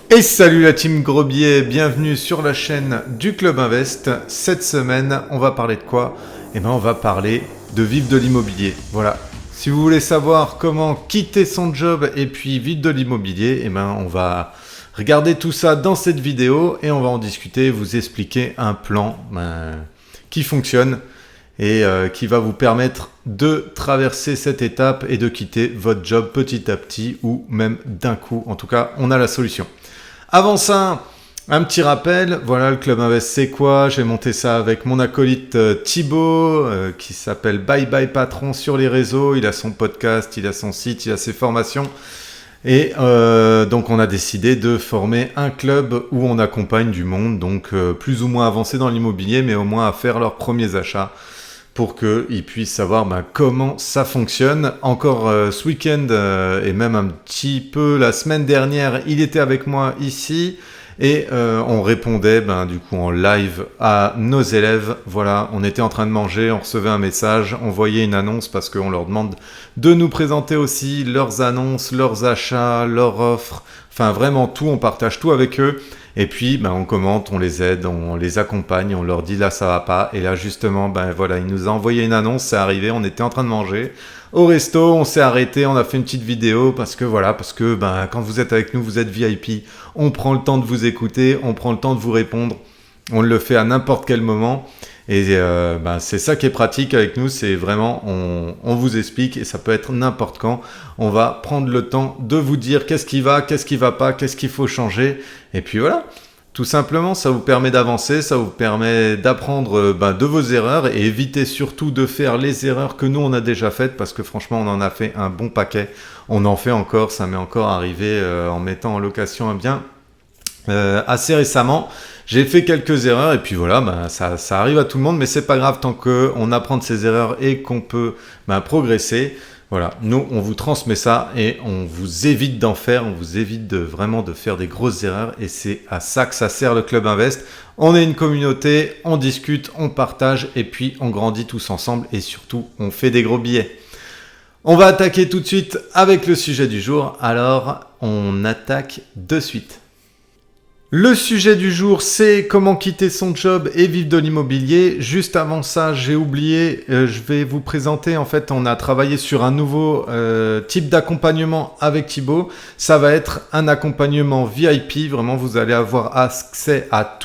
Et salut la team Grobier, bienvenue sur la chaîne du Club Invest. Cette semaine, on va parler de quoi? On va parler de vivre de l'immobilier. Voilà. Si vous voulez savoir comment quitter son job et puis vivre de l'immobilier, on va regarder tout ça dans cette vidéo et on va en discuter, vous expliquer un plan qui fonctionne et qui va vous permettre de traverser cette étape et de quitter votre job petit à petit ou même d'un coup. En tout cas, on a la solution. Avant ça, un petit rappel, voilà le Club Invest c'est quoi? J'ai monté ça avec mon acolyte Thibaut qui s'appelle Bye Bye Patron sur les réseaux, il a son podcast, il a son site, il a ses formations et donc on a décidé de former un club où on accompagne du monde, donc plus ou moins avancé dans l'immobilier mais au moins à faire leurs premiers achats pour qu'ils puissent savoir comment ça fonctionne. Encore ce week-end et même un petit peu la semaine dernière, il était avec moi ici et on répondait du coup en live à nos élèves. Voilà, on était en train de manger, on recevait un message, on voyait une annonce parce qu'on leur demande de nous présenter aussi leurs annonces, leurs achats, leurs offres, enfin vraiment tout, on partage tout avec eux. Et puis, on commente, on les aide, on les accompagne, on leur dit là ça va pas. Et là justement, voilà, il nous a envoyé une annonce, c'est arrivé, on était en train de manger au resto, on s'est arrêté, on a fait une petite vidéo parce que quand vous êtes avec nous, vous êtes VIP, on prend le temps de vous écouter, on prend le temps de vous répondre, on le fait à n'importe quel moment. Et c'est ça qui est pratique avec nous, c'est vraiment, on vous explique et ça peut être n'importe quand. On va prendre le temps de vous dire qu'est-ce qui va pas, qu'est-ce qu'il faut changer. Et puis voilà, tout simplement, ça vous permet d'avancer, ça vous permet d'apprendre de vos erreurs et éviter surtout de faire les erreurs que nous on a déjà faites parce que franchement on en a fait un bon paquet. On en fait encore, ça m'est encore arrivé en mettant en location un bien assez récemment. J'ai fait quelques erreurs et puis voilà, ça arrive à tout le monde, mais c'est pas grave tant qu'on apprend de ses erreurs et qu'on peut progresser. Voilà, nous on vous transmet ça et on vous évite d'en faire, on vous évite vraiment de faire des grosses erreurs et c'est à ça que ça sert le Club Invest. On est une communauté, on discute, on partage et puis on grandit tous ensemble et surtout on fait des gros billets. On va attaquer tout de suite avec le sujet du jour, alors on attaque de suite. Le sujet du jour, c'est comment quitter son job et vivre de l'immobilier. Juste avant ça, j'ai oublié, je vais vous présenter, en fait, on a travaillé sur un nouveau type d'accompagnement avec Thibaut. Ça va être un accompagnement VIP, vraiment vous allez avoir accès à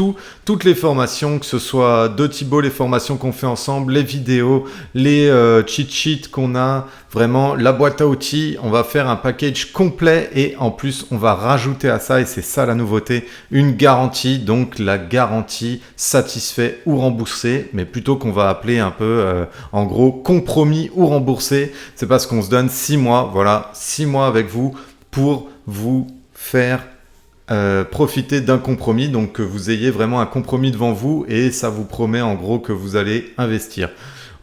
toutes les formations, que ce soit de Thibaut, les formations qu'on fait ensemble, les vidéos, les cheat sheets qu'on a, vraiment la boîte à outils. On va faire un package complet et en plus, on va rajouter à ça, et c'est ça la nouveauté, une garantie, donc la garantie satisfait ou remboursé, mais plutôt qu'on va appeler un peu en gros compromis ou remboursé, c'est parce qu'on se donne 6 mois, voilà, 6 mois avec vous pour vous faire profiter d'un compromis, donc que vous ayez vraiment un compromis devant vous et ça vous promet en gros que vous allez investir.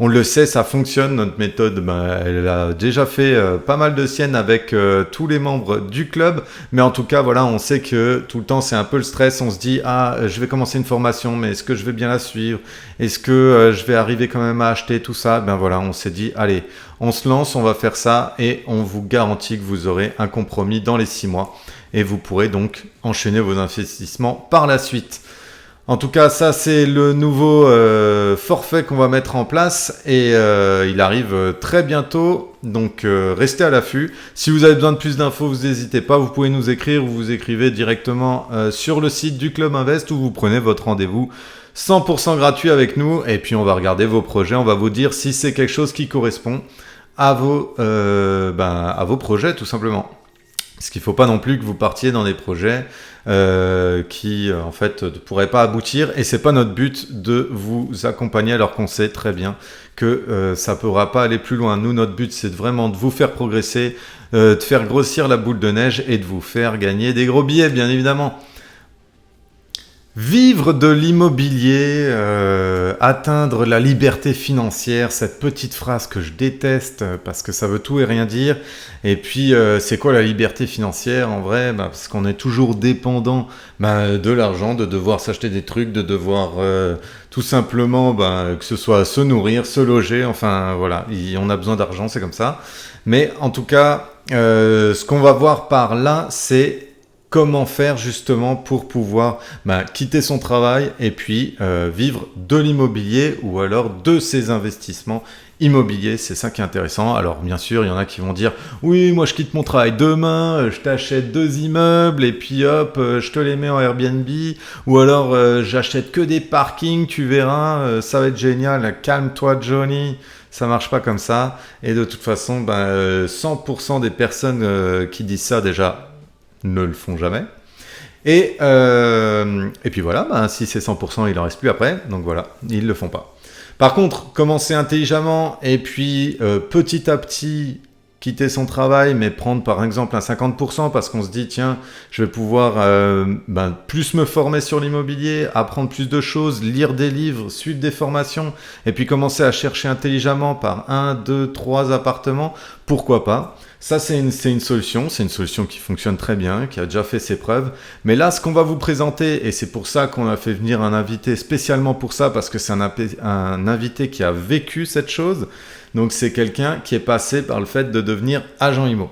On le sait, ça fonctionne, notre méthode, elle a déjà fait pas mal de siennes avec tous les membres du club, mais en tout cas, voilà, on sait que tout le temps, c'est un peu le stress, on se dit, je vais commencer une formation, mais est-ce que je vais bien la suivre? Est-ce que je vais arriver quand même à acheter tout ça? Voilà, on s'est dit, allez, on se lance, on va faire ça, et on vous garantit que vous aurez un compromis dans les 6 mois, et vous pourrez donc enchaîner vos investissements par la suite. En tout cas, ça c'est le nouveau forfait qu'on va mettre en place et il arrive très bientôt, donc restez à l'affût. Si vous avez besoin de plus d'infos, vous n'hésitez pas, vous pouvez nous écrire ou vous écrivez directement sur le site du Club Invest ou vous prenez votre rendez-vous 100% gratuit avec nous et puis on va regarder vos projets, on va vous dire si c'est quelque chose qui correspond à vos projets tout simplement. Parce qu'il ne faut pas non plus que vous partiez dans des projets qui en fait ne pourraient pas aboutir et c'est pas notre but de vous accompagner alors qu'on sait très bien que ça ne pourra pas aller plus loin. Nous, notre but c'est vraiment de vous faire progresser, de faire grossir la boule de neige et de vous faire gagner des gros billets bien évidemment. Vivre de l'immobilier, atteindre la liberté financière, cette petite phrase que je déteste parce que ça veut tout et rien dire. Et puis, c'est quoi la liberté financière en vrai? Parce qu'on est toujours dépendant de l'argent, de devoir s'acheter des trucs, de devoir tout simplement que ce soit se nourrir, se loger, enfin voilà, on a besoin d'argent, c'est comme ça. Mais en tout cas, ce qu'on va voir par là, c'est comment faire justement pour pouvoir quitter son travail et puis vivre de l'immobilier ou alors de ses investissements immobiliers. C'est ça qui est intéressant. Alors bien sûr, il y en a qui vont dire oui, moi je quitte mon travail demain, je t'achète 2 immeubles et puis hop, je te les mets en Airbnb, ou alors j'achète que des parkings, tu verras, ça va être génial. Calme-toi Johnny. Ça marche pas comme ça. Et de toute façon, 100% des personnes qui disent ça déjà ne le font jamais. Et puis voilà, si c'est 100%, il en reste plus après. Donc voilà, ils le font pas. Par contre, commencer intelligemment et puis petit à petit quitter son travail, mais prendre par exemple un 50% parce qu'on se dit tiens, je vais pouvoir plus me former sur l'immobilier, apprendre plus de choses, lire des livres, suivre des formations et puis commencer à chercher intelligemment par 1, 2, 3 appartements, pourquoi pas. Ça, c'est une solution qui fonctionne très bien, qui a déjà fait ses preuves. Mais là, ce qu'on va vous présenter, et c'est pour ça qu'on a fait venir un invité spécialement pour ça, parce que c'est un invité qui a vécu cette chose. Donc, c'est quelqu'un qui est passé par le fait de devenir agent IMO.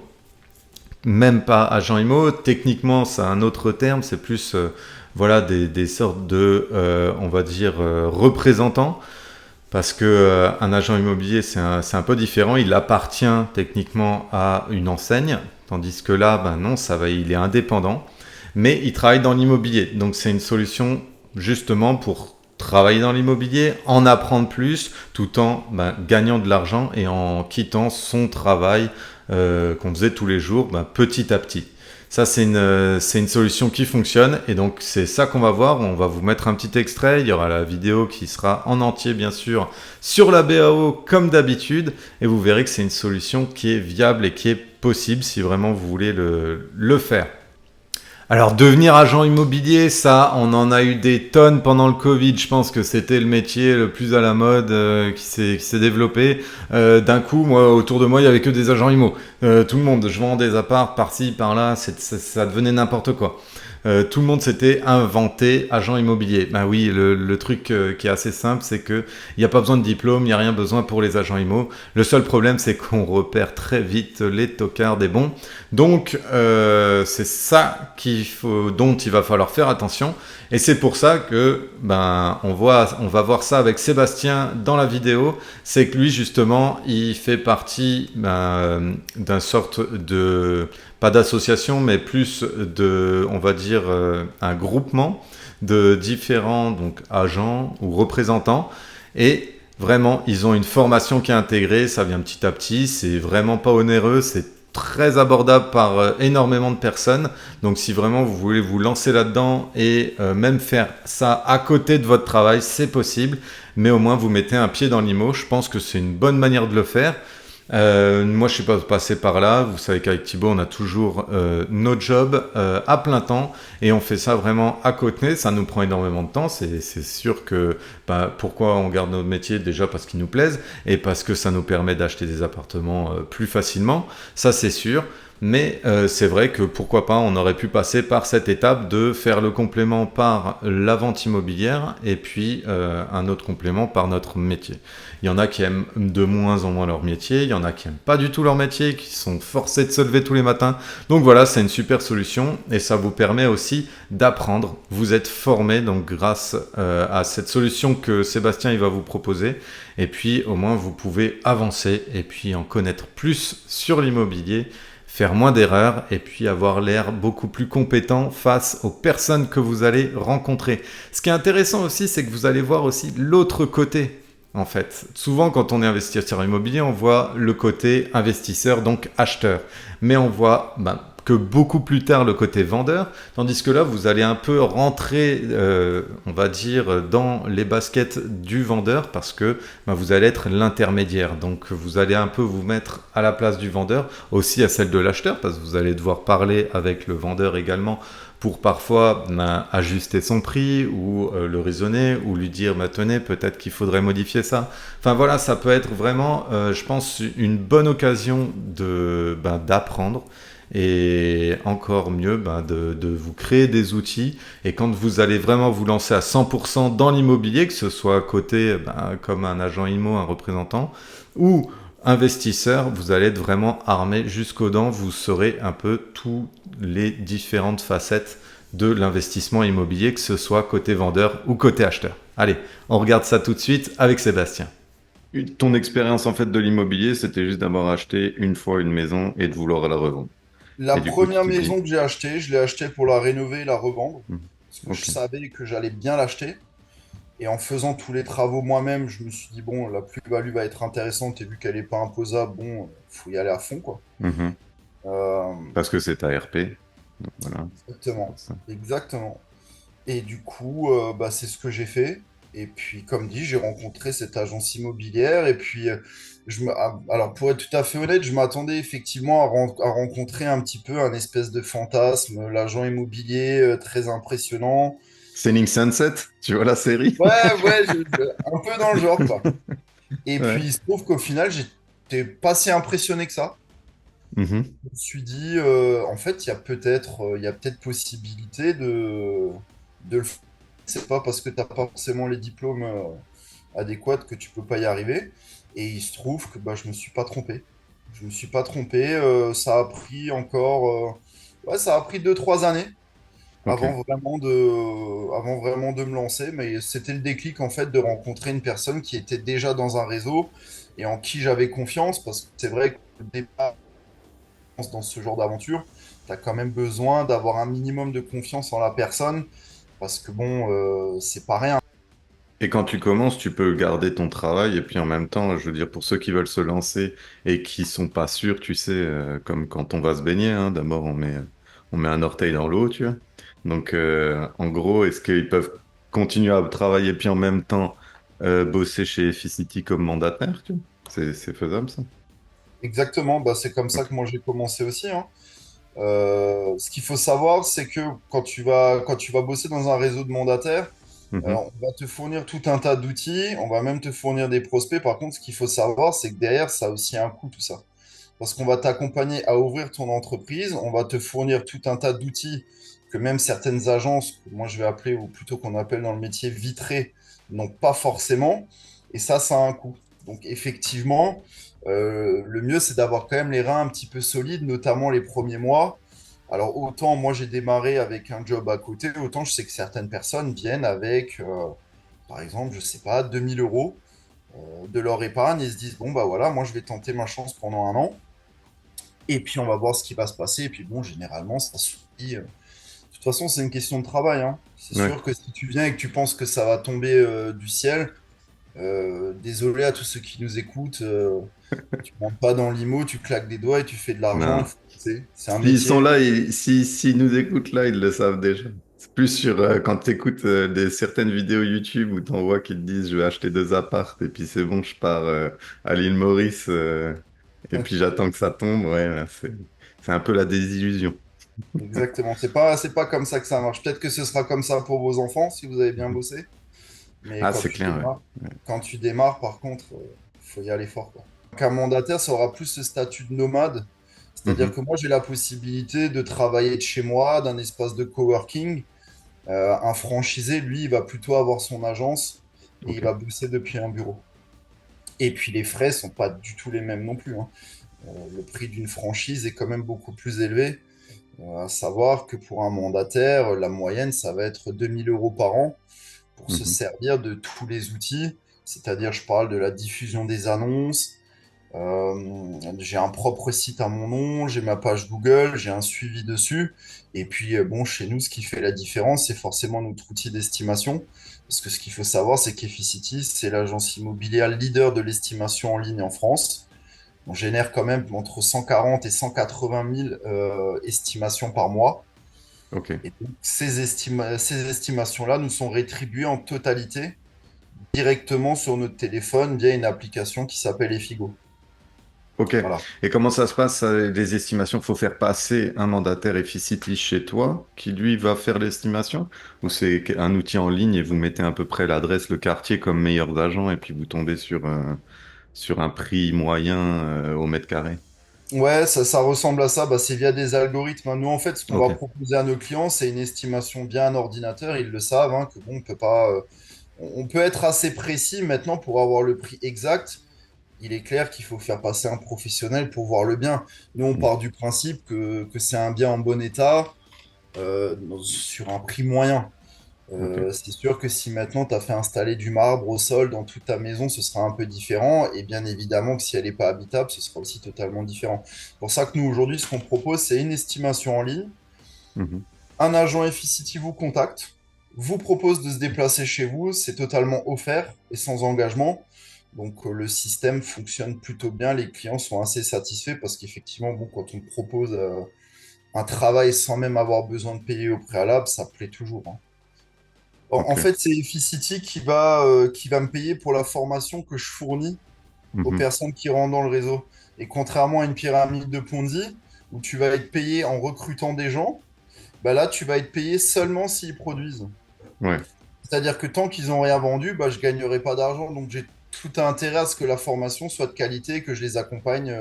Même pas agent IMO, techniquement, c'est un autre terme, c'est plus des sortes de, on va dire, représentants. Parce que un agent immobilier, c'est un peu différent. Il appartient techniquement à une enseigne, tandis que là, non, il est indépendant, mais il travaille dans l'immobilier. Donc c'est une solution justement pour travailler dans l'immobilier, en apprendre plus, tout en gagnant de l'argent et en quittant son travail qu'on faisait tous les jours, petit à petit. Ça, c'est une solution qui fonctionne et donc c'est ça qu'on va voir. On va vous mettre un petit extrait. Il y aura la vidéo qui sera en entier, bien sûr, sur la BAO comme d'habitude et vous verrez que c'est une solution qui est viable et qui est possible si vraiment vous voulez le faire. Alors, devenir agent immobilier, ça, on en a eu des tonnes pendant le Covid. Je pense que c'était le métier le plus à la mode qui s'est développé. D'un coup, moi, autour de moi, il y avait que des agents immo. Tout le monde, je vends des apparts par-ci, par-là, ça devenait n'importe quoi. Tout le monde s'était inventé agent immobilier. Oui, le truc qui est assez simple, c'est que il n'y a pas besoin de diplôme, il n'y a rien besoin pour les agents immo. Le seul problème, c'est qu'on repère très vite les tocards des bons. Donc, c'est ça dont il va falloir faire attention. Et c'est pour ça que on va voir ça avec Sébastien dans la vidéo. C'est que lui, justement, il fait partie d'un sorte de... pas d'association, mais plus on va dire, un groupement de différents agents ou représentants. Et vraiment, ils ont une formation qui est intégrée, ça vient petit à petit, c'est vraiment pas onéreux, c'est très abordable par énormément de personnes. Donc si vraiment vous voulez vous lancer là-dedans et même faire ça à côté de votre travail, c'est possible. Mais au moins, vous mettez un pied dans l'IMO. Je pense que c'est une bonne manière de le faire. Moi je suis pas passé par là, vous savez qu'avec Thibaut on a toujours nos jobs à plein temps et on fait ça vraiment à côté, ça nous prend énormément de temps, c'est sûr que pourquoi on garde notre métier, déjà parce qu'il nous plaise et parce que ça nous permet d'acheter des appartements plus facilement, ça c'est sûr. Mais c'est vrai que pourquoi pas, on aurait pu passer par cette étape de faire le complément par la vente immobilière et puis un autre complément par notre métier. Il y en a qui aiment de moins en moins leur métier, il y en a qui n'aiment pas du tout leur métier, qui sont forcés de se lever tous les matins. Donc voilà, c'est une super solution et ça vous permet aussi d'apprendre. Vous êtes formé donc grâce à cette solution que Sébastien il va vous proposer. Et puis au moins vous pouvez avancer et puis en connaître plus sur l'immobilier, faire moins d'erreurs et puis avoir l'air beaucoup plus compétent face aux personnes que vous allez rencontrer. Ce qui est intéressant aussi, c'est que vous allez voir aussi l'autre côté. En fait, souvent quand on est investisseur immobilier, on voit le côté investisseur, donc acheteur. Mais on voit que beaucoup plus tard le côté vendeur, tandis que là, vous allez un peu rentrer, on va dire, dans les baskets du vendeur parce que vous allez être l'intermédiaire. Donc, vous allez un peu vous mettre à la place du vendeur, aussi à celle de l'acheteur, parce que vous allez devoir parler avec le vendeur également pour parfois ajuster son prix ou le raisonner ou lui dire tenez, peut-être qu'il faudrait modifier ça. Enfin voilà, ça peut être vraiment, je pense, une bonne occasion d'apprendre et encore mieux de vous créer des outils. Et quand vous allez vraiment vous lancer à 100% dans l'immobilier, que ce soit à côté comme un agent IMO, un représentant, ou investisseur, vous allez être vraiment armé jusqu'aux dents. Vous saurez un peu toutes les différentes facettes de l'investissement immobilier, que ce soit côté vendeur ou côté acheteur. Allez, on regarde ça tout de suite avec Sébastien. Ton expérience en fait de l'immobilier, c'était juste d'avoir acheté une fois une maison et de vouloir la revendre. La Et du coup, tu première te dis, maison que j'ai achetée, je l'ai achetée pour la rénover et la revendre. Parce que je ok. savais que j'allais bien l'acheter. Et en faisant tous les travaux moi-même, je me suis dit, bon, la plus-value va être intéressante. Et vu qu'elle n'est pas imposable, bon, faut y aller à fond, quoi. Mhm. Euh, Parce que c'est ARP. Donc voilà, c'est exactement. pour ça. Exactement. Et du coup, bah, c'est ce que j'ai fait. Et puis, comme dit, j'ai rencontré cette agence immobilière. Et puis, alors, pour être tout à fait honnête, je m'attendais effectivement à rencontrer un petit peu un espèce de fantasme, l'agent immobilier très impressionnant. Selling Sunset, tu vois la série? Ouais, ouais, un peu dans le genre, quoi. Et puis, Ouais. il se trouve qu'au final, j'étais pas si impressionné que ça. Mhm. Je me suis dit, en fait, il y a peut-être possibilité de le faire. C'est pas parce que tu n'as pas forcément les diplômes adéquats que tu peux pas y arriver. Et il se trouve que bah, je me suis pas trompé. Je me suis pas trompé. Ça a pris encore, ouais, ça a pris 2, 3 années Ok. avant vraiment de me lancer. Mais c'était le déclic en fait de rencontrer une personne qui était déjà dans un réseau et en qui j'avais confiance parce que c'est vrai qu'au départ dans ce genre d'aventure, tu as quand même besoin d'avoir un minimum de confiance en la personne parce que bon, c'est pas rien. Et quand tu commences, tu peux garder ton travail et puis en même temps, je veux dire, pour ceux qui veulent se lancer et qui sont pas sûrs, tu sais, comme quand on va se baigner, hein, d'abord on met un orteil dans l'eau, tu vois. Donc, en gros, est-ce qu'ils peuvent continuer à travailler puis en même temps bosser chez Efficity comme mandataire, tu vois? C'est faisable ça? Exactement, bah, c'est comme ça Ok. que moi j'ai commencé aussi, hein. Ce qu'il faut savoir, c'est que quand tu vas bosser dans un réseau de mandataires, Mhm. on va te fournir tout un tas d'outils, on va même te fournir des prospects. Par contre, ce qu'il faut savoir, c'est que derrière, ça a aussi un coût, tout ça. Parce qu'on va t'accompagner à ouvrir ton entreprise, on va te fournir tout un tas d'outils que même certaines agences, que moi je vais appeler, ou plutôt qu'on appelle dans le métier vitrées, n'ont pas forcément. Et ça a un coût. Donc effectivement, le mieux, c'est d'avoir quand même les reins un petit peu solides, notamment les premiers mois. Alors autant moi j'ai démarré avec un job à côté, autant je sais que certaines personnes viennent avec, par exemple, je sais pas, 2000 € de leur épargne et se disent, bon bah voilà, moi je vais tenter ma chance pendant un an. Et puis on va voir ce qui va se passer. Et puis bon, généralement, ça suffit. De toute façon, c'est une question de travail, hein. C'est Ouais. sûr que si tu viens et que tu penses que ça va tomber du ciel, désolé à tous ceux qui nous écoutent, tu ne rentres pas dans l'IMO, tu claques des doigts et tu fais de l'argent. Non. C'est un S'ils sont métier. là, s'ils nous écoutent là, ils le savent déjà. C'est plus sur quand tu écoutes certaines vidéos YouTube où t'en vois qui te disent je vais acheter 2 apparts et puis c'est bon, je pars à l'île Maurice et puis j'attends que ça tombe. Ouais, là, c'est un peu la désillusion. Exactement. C'est pas comme ça que ça marche. Peut-être que ce sera comme ça pour vos enfants si vous avez bien bossé. Mais Ah, c'est clair, ouais. quand tu démarres, par contre, il faut y aller fort, quoi. Qu'un mandataire, ça aura plus ce statut de nomade. C'est-à-dire Mhm. que moi, j'ai la possibilité de travailler de chez moi, d'un espace de coworking. Un franchisé, lui, il va plutôt avoir son agence et il Ok. va bosser depuis un bureau. Et puis les frais sont pas du tout les mêmes non plus, hein. Le prix d'une franchise est quand même beaucoup plus élevé. À savoir que pour un mandataire, la moyenne, ça va être 2000 € par an pour se Mhm. servir de tous les outils. C'est-à-dire, je parle de la diffusion des annonces. J'ai un propre site à mon nom, j'ai ma page Google, j'ai un suivi dessus. Et puis, bon, chez nous, ce qui fait la différence, c'est forcément notre outil d'estimation. Parce que ce qu'il faut savoir, c'est qu'Efficity, c'est l'agence immobilière leader de l'estimation en ligne en France. On génère quand même entre 140 et 180 000 estimations par mois. Ok. Et donc, ces estimations-là nous sont rétribuées en totalité directement sur notre téléphone via une application qui s'appelle Effigo. Ok. Voilà. Et comment ça se passe, les estimations? Faut faire passer un mandataire Efficity chez toi qui lui va faire l'estimation? Ou c'est un outil en ligne et vous mettez à peu près l'adresse, le quartier comme meilleurs agents et puis vous tombez sur un prix moyen au mètre carré? Ouais, ça ressemble à ça. Bah, c'est via des algorithmes, hein. Nous, en fait, ce qu'on va Ok. proposer à nos clients, c'est une estimation via un ordinateur. Ils le savent, hein, que bon, on peut pas, on peut être assez précis maintenant pour avoir le prix exact. il est clair qu'il faut faire passer un professionnel pour voir le bien. Nous, on Mm. part du principe que c'est un bien en bon état sur un prix moyen. Ok. C'est sûr que si maintenant tu as fait installer du marbre au sol dans toute ta maison, ce sera un peu différent. Et bien évidemment que si elle n'est pas habitable, ce sera aussi totalement différent. C'est pour ça que nous, aujourd'hui, ce qu'on propose, c'est une estimation en ligne. Mhm. Un agent Efficity vous contacte, vous propose de se déplacer chez vous. C'est totalement offert et sans engagement. Donc le système fonctionne plutôt bien. Les clients sont assez satisfaits parce qu'effectivement, bon, quand on propose un travail sans même avoir besoin de payer au préalable, ça plaît toujours, hein. En Ok. fait, c'est Efficity qui va me payer pour la formation que je fournis aux Mhm. personnes qui rentrent dans le réseau. Et contrairement à une pyramide de Ponzi, où tu vas être payé en recrutant des gens, bah là, tu vas être payé seulement s'ils produisent. Ouais. C'est-à-dire que tant qu'ils n'ont rien vendu, bah, je ne gagnerai pas d'argent. Donc, j'ai tout intérêt à ce que la formation soit de qualité et que je les accompagne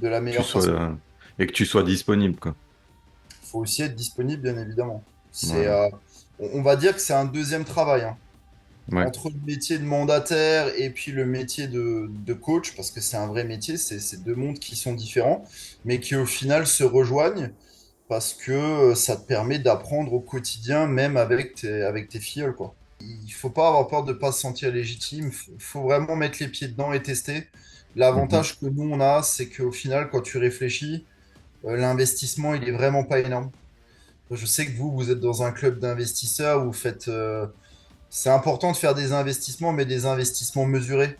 de la Tu meilleure sois, façon. et que tu sois disponible, quoi. Il faut aussi être disponible, bien évidemment. Voilà. On va dire que c'est un deuxième travail, hein. Ouais. Entre le métier de mandataire et puis le métier de coach, parce que c'est un vrai métier, c'est deux mondes qui sont différents, mais qui au final se rejoignent parce que ça te permet d'apprendre au quotidien, même avec tes filleuls, quoi. Il faut pas avoir peur de pas se sentir légitime, faut vraiment mettre les pieds dedans et tester. Mhm. L'avantage que nous, on a, c'est qu'au final, quand tu réfléchis, l'investissement, il est vraiment pas énorme. Je sais que vous êtes dans un club d'investisseurs, vous faites, c'est important de faire des investissements, mais des investissements mesurés.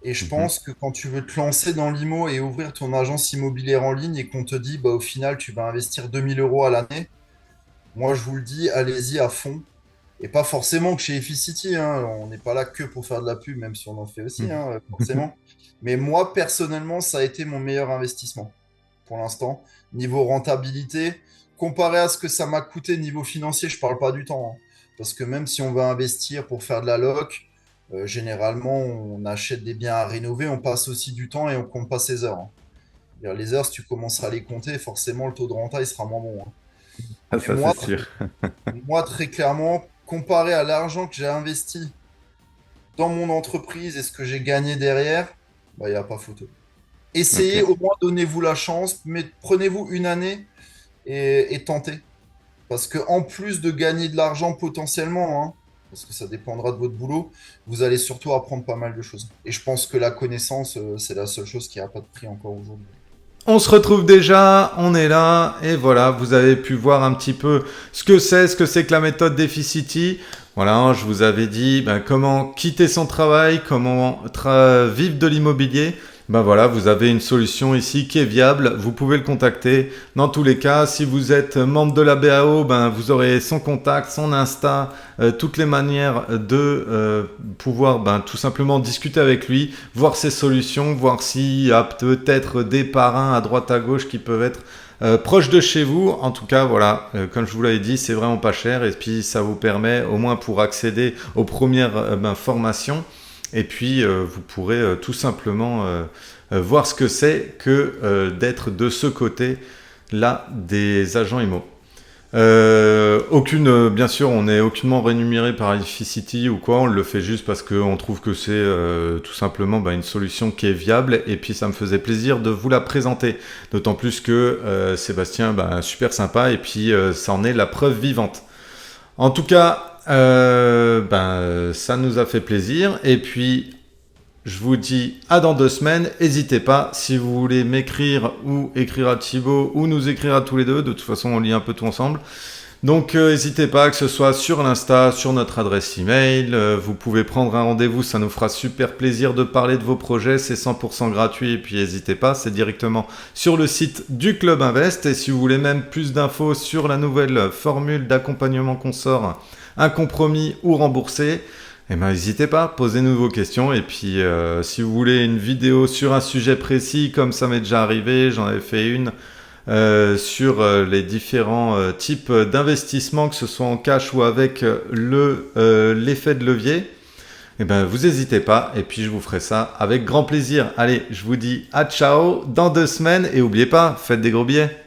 Et je Mhm. pense que quand tu veux te lancer dans l'IMO et ouvrir ton agence immobilière en ligne et qu'on te dit, bah, au final, tu vas investir 2 000 € à l'année, moi, je vous le dis, allez-y à fond. Et pas forcément que chez Efficity, hein, on n'est pas là que pour faire de la pub, même si on en fait aussi, Mhm. hein, forcément. Mais moi, personnellement, ça a été mon meilleur investissement pour l'instant. Niveau rentabilité, comparé à ce que ça m'a coûté niveau financier, je parle pas du temps, hein. Parce que même si on va investir pour faire de la loc, généralement, on achète des biens à rénover, on passe aussi du temps et on compte pas ses heures, hein. C'est-à-dire, les heures, si tu commenceras à les compter, forcément, le taux de renta, il sera moins bon, hein. Ah, Mais ça, c'est sûr. moi, très clairement, comparé à l'argent que j'ai investi dans mon entreprise et ce que j'ai gagné derrière, bah, il n'y a pas photo. Essayez, Ok. au moins, donnez-vous la chance, mais prenez-vous une année et tentez. Parce que en plus de gagner de l'argent potentiellement, hein, parce que ça dépendra de votre boulot, vous allez surtout apprendre pas mal de choses. Et je pense que la connaissance, c'est la seule chose qui n'a pas de prix encore aujourd'hui. On se retrouve déjà, on est là, et voilà, vous avez pu voir un petit peu ce que c'est que la méthode d'Efficity. Voilà, je vous avais dit ben, comment quitter son travail, comment vivre de l'immobilier. Ben voilà, vous avez une solution ici qui est viable, vous pouvez le contacter. Dans tous les cas, si vous êtes membre de la BAO, ben, vous aurez son contact, son Insta, toutes les manières de pouvoir ben, tout simplement discuter avec lui, voir ses solutions, voir s'il y a peut-être des parrains à droite à gauche qui peuvent être proches de chez vous. En tout cas, voilà, comme je vous l'avais dit, c'est vraiment pas cher et puis ça vous permet au moins pour accéder aux premières ben, formations. Et puis, vous pourrez tout simplement voir ce que c'est que d'être de ce côté-là des agents IMO. Bien sûr, on n'est aucunement rémunéré par Efficity ou quoi, on le fait juste parce qu'on trouve que c'est tout simplement bah, une solution qui est viable et puis ça me faisait plaisir de vous la présenter. D'autant plus que Sébastien, bah, super sympa et puis ça en est la preuve vivante. En tout cas, ça nous a fait plaisir et puis je vous dis à dans 2 semaines. N'hésitez pas si vous voulez m'écrire ou écrire à Thibaut ou nous écrire à tous les deux. De toute façon, on lit un peu tout ensemble. Donc n'hésitez pas, que ce soit sur l'Insta, sur notre adresse email. Vous pouvez prendre un rendez-vous, ça nous fera super plaisir de parler de vos projets. C'est 100% gratuit et puis n'hésitez pas, c'est directement sur le site du Club Invest. Et si vous voulez même plus d'infos sur la nouvelle formule d'accompagnement qu'on sort, un compromis ou remboursé, eh ben, n'hésitez pas, posez-nous vos questions. Et puis, si vous voulez une vidéo sur un sujet précis, comme ça m'est déjà arrivé, j'en avais fait une sur les différents types d'investissements, que ce soit en cash ou avec l'effet de levier, eh ben, vous n'hésitez pas. Et puis, je vous ferai ça avec grand plaisir. Allez, je vous dis à ciao dans 2 semaines. Et n'oubliez pas, faites des gros billets.